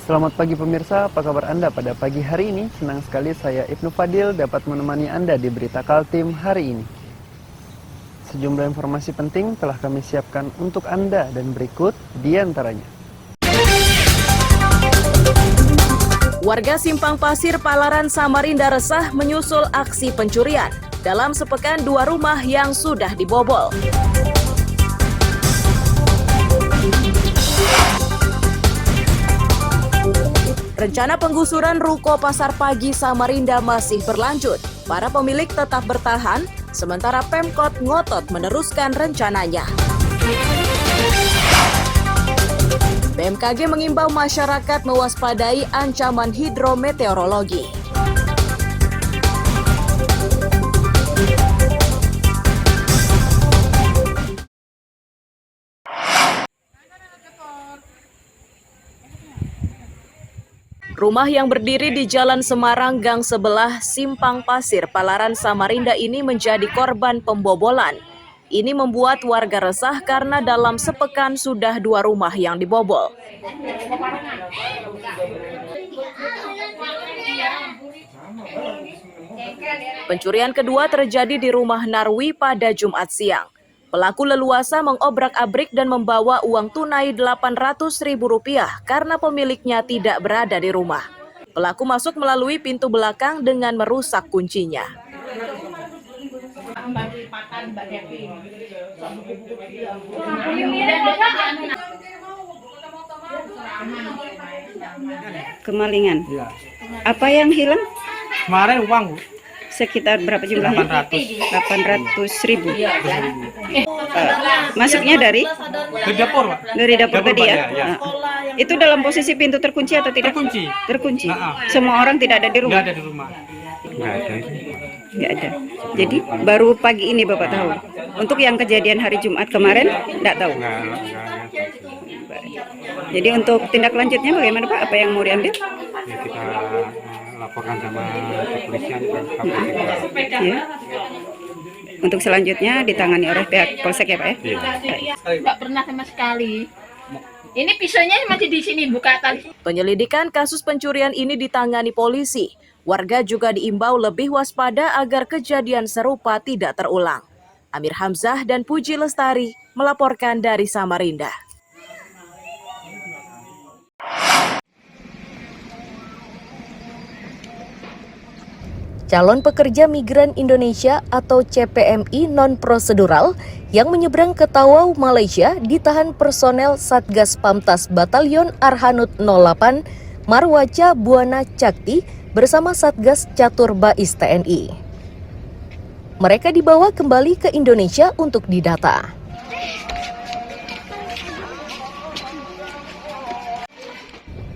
Selamat pagi pemirsa, apa kabar Anda pada pagi hari ini? Senang sekali saya Ibnu Fadil dapat menemani Anda di Berita Kaltim hari ini. Sejumlah informasi penting telah kami siapkan untuk Anda dan berikut di antaranya. Warga Simpang Pasir, Palaran, Samarinda resah menyusul aksi pencurian. Dalam sepekan 2 rumah yang sudah dibobol. Rencana penggusuran ruko Pasar Pagi Samarinda masih berlanjut. Para pemilik tetap bertahan, sementara Pemkot ngotot meneruskan rencananya. BMKG mengimbau masyarakat mewaspadai ancaman hidrometeorologi. Rumah yang berdiri di Jalan Semarang Gang Sebelah, Simpang Pasir, Palaran, Samarinda ini menjadi korban pembobolan. Ini membuat warga resah karena dalam sepekan sudah 2 rumah yang dibobol. Pencurian kedua terjadi di rumah Narwi pada Jumat siang. Pelaku leluasa mengobrak-abrik dan membawa uang tunai Rp800.000 karena pemiliknya tidak berada di rumah. Pelaku masuk melalui pintu belakang dengan merusak kuncinya. Kemalingan. Ya. Apa yang hilang? Kemarin uang Sekitar berapa jumlahnya? 800.000. Masuknya dari dapur, Pak. dari dapur tadi ya? Ya. Itu dalam posisi pintu terkunci atau tidak? Terkunci. Terkunci. Nah, Semua orang tidak ada di rumah? Nggak ada di rumah. Nggak ada. Jadi baru pagi ini Bapak tahu. Untuk yang kejadian hari Jumat kemarin nggak tahu. Jadi untuk tindak lanjutnya bagaimana Pak? Apa yang mau diambil? Ya, kita laporkan sama kepolisian ke KPK. Ya. Untuk selanjutnya ditangani oleh pihak Polsek ya Pak ya? Iya. Nggak pernah sama sekali. Ini pisaunya masih di sini, buka tali. Penyelidikan kasus pencurian ini ditangani polisi. Warga juga diimbau lebih waspada agar kejadian serupa tidak terulang. Amir Hamzah dan Puji Lestari melaporkan dari Samarinda. Calon pekerja migran Indonesia atau CPMI non-prosedural yang menyeberang ke Tawau, Malaysia ditahan personel Satgas Pamtas Batalion Arhanud 08 Marwaca Buana Cakti bersama Satgas Catur Bais TNI. Mereka dibawa kembali ke Indonesia untuk didata.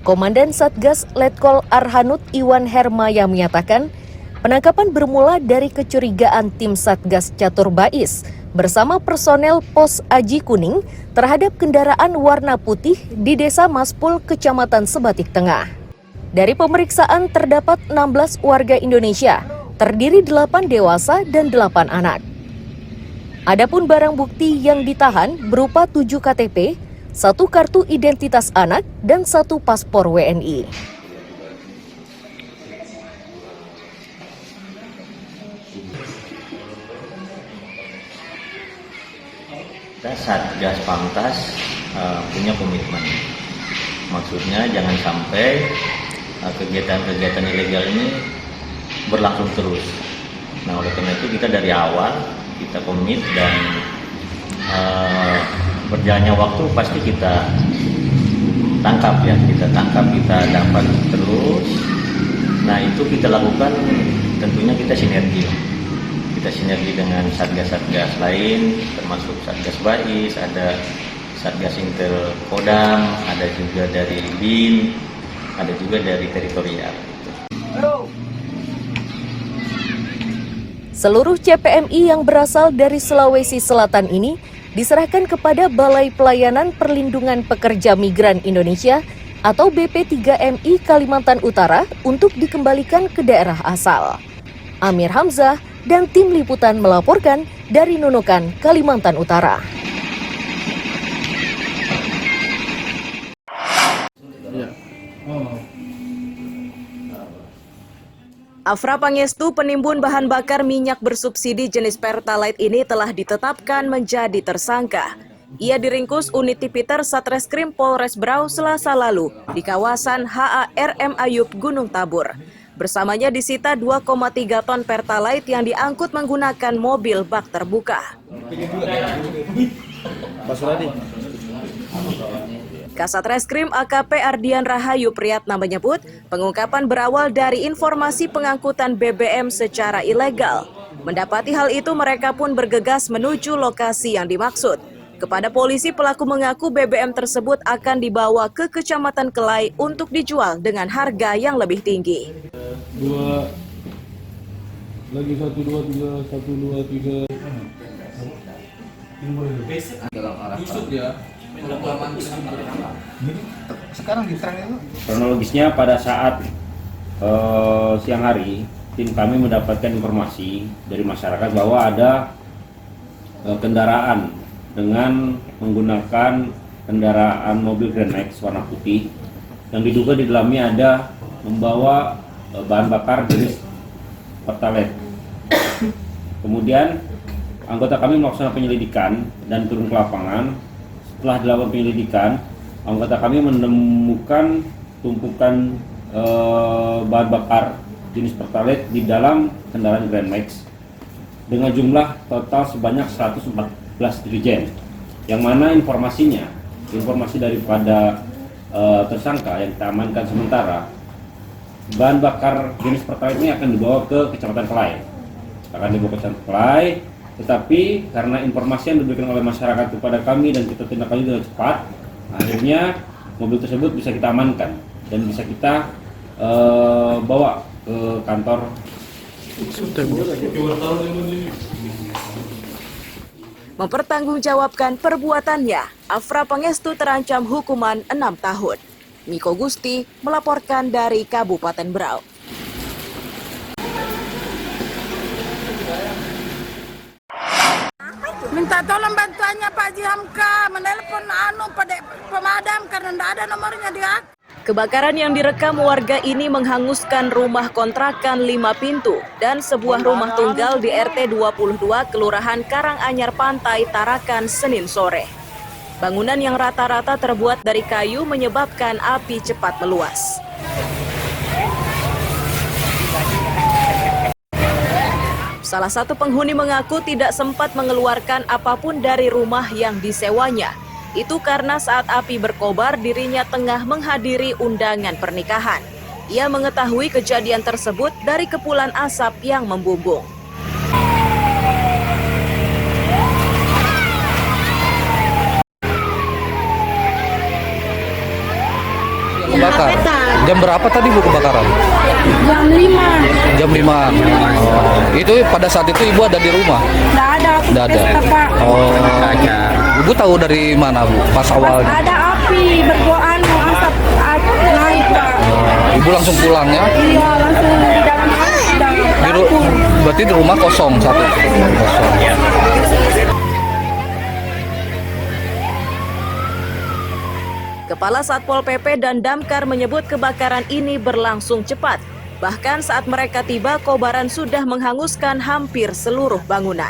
Komandan Satgas Letkol Arhanud Iwan Hermaya menyatakan, penangkapan bermula dari kecurigaan tim Satgas Catur Bais bersama personel Pos Aji Kuning terhadap kendaraan warna putih di Desa Maspul, Kecamatan Sebatik Tengah. Dari pemeriksaan terdapat 16 warga Indonesia, terdiri 8 dewasa dan 8 anak. Adapun barang bukti yang ditahan berupa 7 KTP, 1 kartu identitas anak, dan 1 paspor WNI. Satgas Pamtas punya komitmen, maksudnya jangan sampai kegiatan-kegiatan ilegal ini berlangsung terus. Nah, oleh karena itu kita dari awal kita komit dan berjalannya waktu pasti kita tangkap ya, kita dapat terus. Nah, itu kita lakukan tentunya kita sinergi dengan satgas-satgas lain, termasuk Satgas Bais, ada Satgas Intel Kodam, ada juga dari BIN, ada juga dari teritorial. Seluruh CPMI yang berasal dari Sulawesi Selatan ini diserahkan kepada Balai Pelayanan Perlindungan Pekerja Migran Indonesia atau BP3MI Kalimantan Utara untuk dikembalikan ke daerah asal. Amir Hamzah dan tim liputan melaporkan dari Nunukan, Kalimantan Utara. Ya. Afra Pangestu, penimbun bahan bakar minyak bersubsidi jenis Pertalite ini telah ditetapkan menjadi tersangka. Ia diringkus unit Tipiter Satreskrim Polres Berau Selasa lalu di kawasan HARM Ayub Gunung Tabur. Bersamanya disita 2,3 ton Pertalite yang diangkut menggunakan mobil bak terbuka. Kasat Reskrim AKP Ardian Rahayu Priyatna menyebut pengungkapan berawal dari informasi pengangkutan BBM secara ilegal. Mendapati hal itu mereka pun bergegas menuju lokasi yang dimaksud. Kepada polisi pelaku mengaku BBM tersebut akan dibawa ke Kecamatan Kelai untuk dijual dengan harga yang lebih tinggi. Lagi 1, 2, 3, 1, 2, 3. Sekarang diterangin itu. Kronologisnya pada saat siang hari, tim kami mendapatkan informasi dari masyarakat bahwa ada kendaraan dengan menggunakan kendaraan mobil Grand Max warna putih yang diduga di dalamnya ada membawa bahan bakar jenis Pertalite. Kemudian anggota kami melaksanakan penyelidikan dan turun ke lapangan. Setelah dilakukan penyelidikan, anggota kami menemukan tumpukan bahan bakar jenis Pertalite di dalam kendaraan Grand Max dengan jumlah total sebanyak 114 dirigen. Yang mana informasi daripada tersangka yang kita amankan sementara, bahan bakar jenis Pertalite ini akan dibawa ke Kecamatan Kelai. Tetapi karena informasi yang diberikan oleh masyarakat kepada kami dan kita tindak lanjut dengan cepat, akhirnya mobil tersebut bisa kita amankan dan bisa kita bawa ke kantor. Mempertanggungjawabkan perbuatannya, Afra Pangestu terancam hukuman 6 tahun. Miko Gusti melaporkan dari Kabupaten Berau. Minta tolong bantuannya Pak Jihamka, menelpon pemadam karena tidak ada nomornya dia. Kebakaran yang direkam warga ini menghanguskan rumah kontrakan 5 pintu dan sebuah rumah tunggal di RT 22 Kelurahan Karanganyar Pantai, Tarakan, Senin sore. Bangunan yang rata-rata terbuat dari kayu menyebabkan api cepat meluas. Salah satu penghuni mengaku tidak sempat mengeluarkan apapun dari rumah yang disewanya. Itu karena saat api berkobar dirinya tengah menghadiri undangan pernikahan. Ia mengetahui kejadian tersebut dari kepulan asap yang membumbung. Kebakar. Jam berapa tadi Bu kebakaran? Jam 5. Jam 5. Itu pada saat itu Ibu ada di rumah? Tidak ada, aku Tidak ada. pesta, Pak. Ibu tahu dari mana Bu pas awal? Ada api berbuaan, asap naik, Pak. Ibu langsung pulang ya? Iya, langsung di dalam Berarti di rumah kosong satu. Kosong. Kepala Satpol PP dan Damkar menyebut kebakaran ini berlangsung cepat. Bahkan saat mereka tiba, kobaran sudah menghanguskan hampir seluruh bangunan.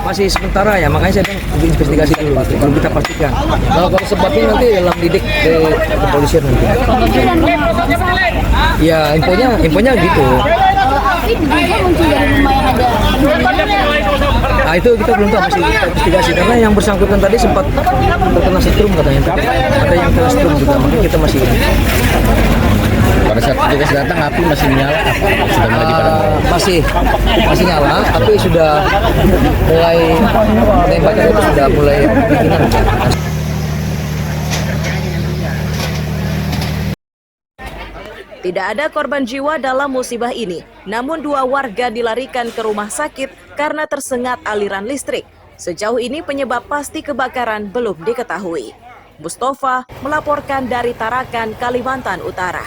Masih sementara ya, makanya saya bilang investigasi dulu, belum kita pastikan. Nah, kalau sebabnya nanti dalam lidik kepolisian nanti. Ya, infonya gitu. Nah, itu kita belum tahu, masih kita investigasi karena yang bersangkutan tadi sempat terkena setrum katanya. Ada yang terkena setrum juga, makanya kita masih. Pada saat petugas datang api masih menyala, sudah mulai dipadamkan. Masih nyala, tapi sudah mulai tembakan itu sudah mulai bikinan. Tidak ada korban jiwa dalam musibah ini, namun 2 warga dilarikan ke rumah sakit karena tersengat aliran listrik. Sejauh ini penyebab pasti kebakaran belum diketahui. Mustafa melaporkan dari Tarakan, Kalimantan Utara.